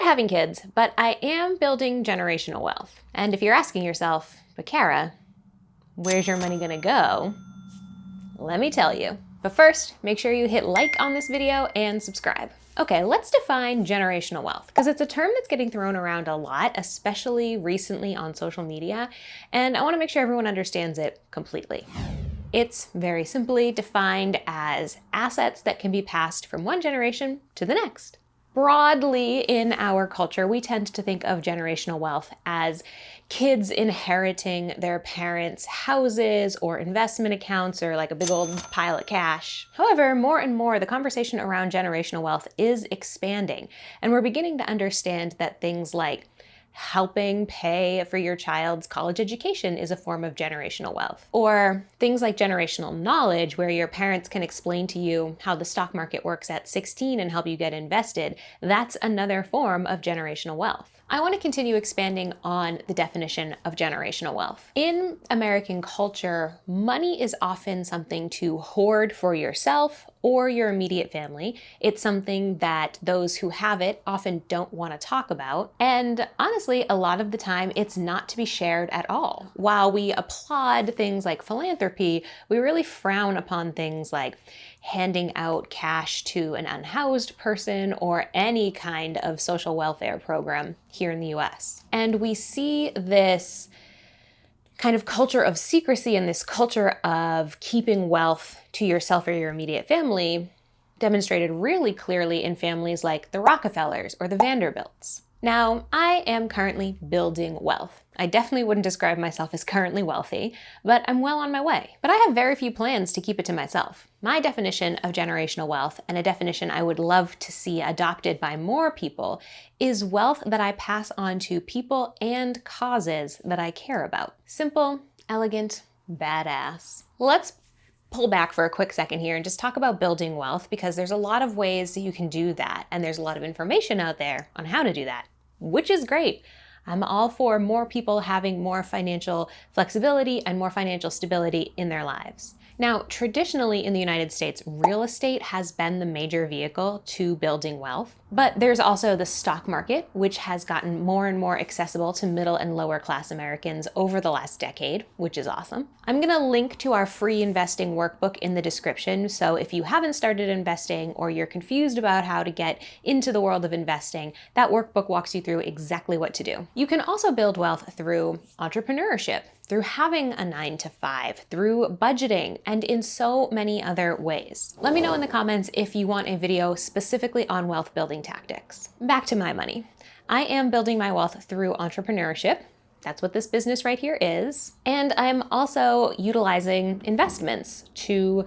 not having kids, but I am building generational wealth. And if you're asking yourself, but Kara, where's your money gonna go? Let me tell you. But first, make sure you hit like on this video and subscribe. Okay, let's define generational wealth, because it's a term that's getting thrown around a lot, especially recently on social media, and I want to make sure everyone understands it completely. It's very simply defined as assets that can be passed from one generation to the next. Broadly in our culture, we tend to think of generational wealth as kids inheriting their parents' houses or investment accounts or like a big old pile of cash. However, more and more, the conversation around generational wealth is expanding, and we're beginning to understand that things like helping pay for your child's college education is a form of generational wealth. Or things like generational knowledge, where your parents can explain to you how the stock market works at 16 and help you get invested. That's another form of generational wealth. I want to continue expanding on the definition of generational wealth. In American culture, money is often something to hoard for yourself or your immediate family. It's something that those who have it often don't want to talk about. And honestly, a lot of the time, it's not to be shared at all. While we applaud things like philanthropy, we really frown upon things like handing out cash to an unhoused person or any kind of social welfare program here in the US. And we see this kind of culture of secrecy and this culture of keeping wealth to yourself or your immediate family demonstrated really clearly in families like the Rockefellers or the Vanderbilts. Now, I am currently building wealth. I definitely wouldn't describe myself as currently wealthy, but I'm well on my way. But I have very few plans to keep it to myself. My definition of generational wealth, and a definition I would love to see adopted by more people, is wealth that I pass on to people and causes that I care about. Simple, elegant, badass. Let's pull back for a quick second here and just talk about building wealth, because there's a lot of ways that you can do that, and there's a lot of information out there on how to do that, which is great. I'm all for more people having more financial flexibility and more financial stability in their lives. Now, traditionally in the United States, real estate has been the major vehicle to building wealth, but there's also the stock market, which has gotten more and more accessible to middle and lower class Americans over the last decade, which is awesome. I'm gonna link to our free investing workbook in the description, so if you haven't started investing or you're confused about how to get into the world of investing, that workbook walks you through exactly what to do. You can also build wealth through entrepreneurship, through having a 9-to-5, through budgeting, and in so many other ways. Let me know in the comments if you want a video specifically on wealth building tactics. Back to my money. I am building my wealth through entrepreneurship. That's what this business right here is. And I'm also utilizing investments to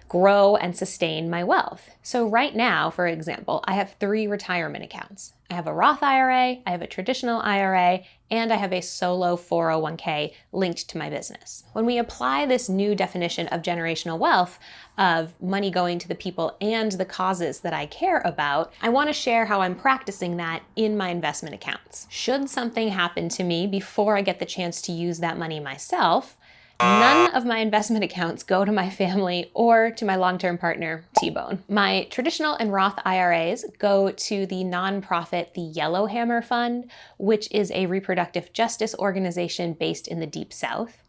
grow and sustain my wealth. So right now, for example, I have 3 retirement accounts. I have a Roth IRA, I have a traditional IRA, and I have a solo 401k linked to my business. When we apply this new definition of generational wealth, of money going to the people and the causes that I care about, I want to share how I'm practicing that in my investment accounts. Should something happen to me before I get the chance to use that money myself, none of my investment accounts go to my family or to my long-term partner, T-Bone. My traditional and Roth IRAs go to the nonprofit, the Yellowhammer Fund, which is a reproductive justice organization based in the Deep South.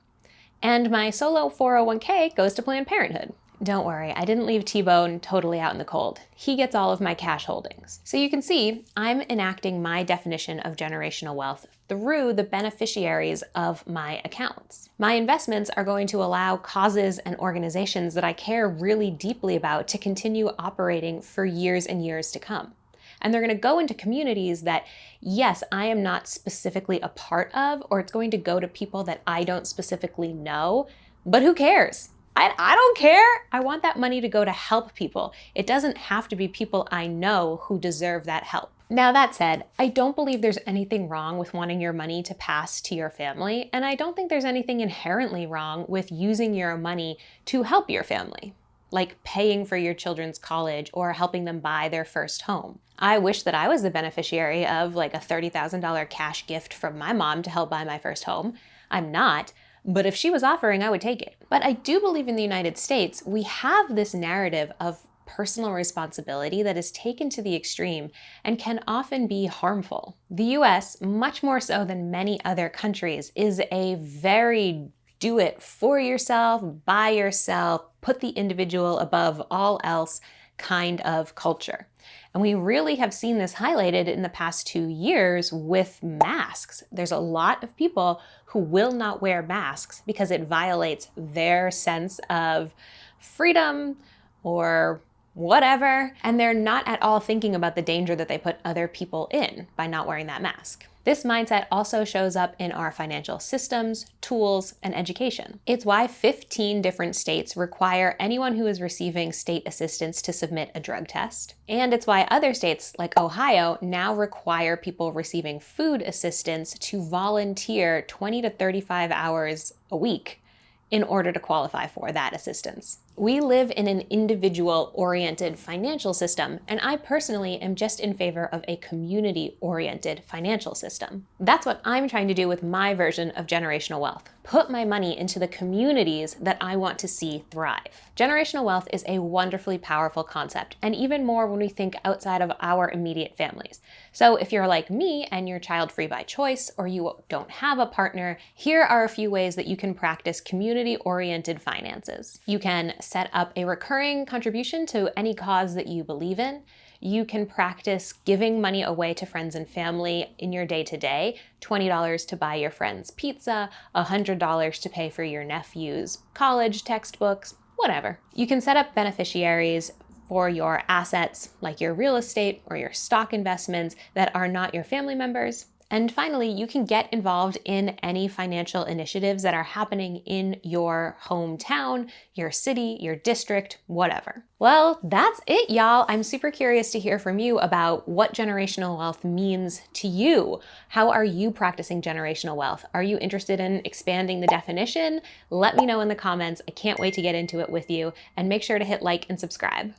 And my solo 401k goes to Planned Parenthood. Don't worry, I didn't leave T-Bone totally out in the cold. He gets all of my cash holdings. So you can see, I'm enacting my definition of generational wealth through the beneficiaries of my accounts. My investments are going to allow causes and organizations that I care really deeply about to continue operating for years and years to come. And they're going to go into communities that, yes, I am not specifically a part of, or it's going to go to people that I don't specifically know, but who cares? I don't care. I want that money to go to help people. It doesn't have to be people I know who deserve that help. Now that said, I don't believe there's anything wrong with wanting your money to pass to your family, and I don't think there's anything inherently wrong with using your money to help your family, like paying for your children's college or helping them buy their first home. I wish that I was the beneficiary of like a $30,000 cash gift from my mom to help buy my first home. I'm not. But if she was offering, I would take it. But I do believe in the United States, we have this narrative of personal responsibility that is taken to the extreme and can often be harmful. The US, much more so than many other countries, is a very do it for yourself, by yourself, put the individual above all else kind of culture. And we really have seen this highlighted in the past 2 years with masks. There's a lot of people who will not wear masks because it violates their sense of freedom or whatever, and they're not at all thinking about the danger that they put other people in by not wearing that mask. This mindset also shows up in our financial systems, tools, and education. It's why 15 different states require anyone who is receiving state assistance to submit a drug test. And it's why other states, like Ohio, now require people receiving food assistance to volunteer 20 to 35 hours a week in order to qualify for that assistance. We live in an individual-oriented financial system, and I personally am just in favor of a community-oriented financial system. That's what I'm trying to do with my version of generational wealth. Put my money into the communities that I want to see thrive. Generational wealth is a wonderfully powerful concept, and even more when we think outside of our immediate families. So if you're like me and you're child-free by choice, or you don't have a partner, here are a few ways that you can practice community-oriented finances. You can set up a recurring contribution to any cause that you believe in. You can practice giving money away to friends and family in your day-to-day, $20 to buy your friends pizza, $100 to pay for your nephew's college textbooks, whatever. You can set up beneficiaries for your assets, like your real estate or your stock investments that are not your family members. And finally, you can get involved in any financial initiatives that are happening in your hometown, your city, your district, whatever. Well, that's it, y'all. I'm super curious to hear from you about what generational wealth means to you. How are you practicing generational wealth? Are you interested in expanding the definition? Let me know in the comments. I can't wait to get into it with you, and make sure to hit like and subscribe.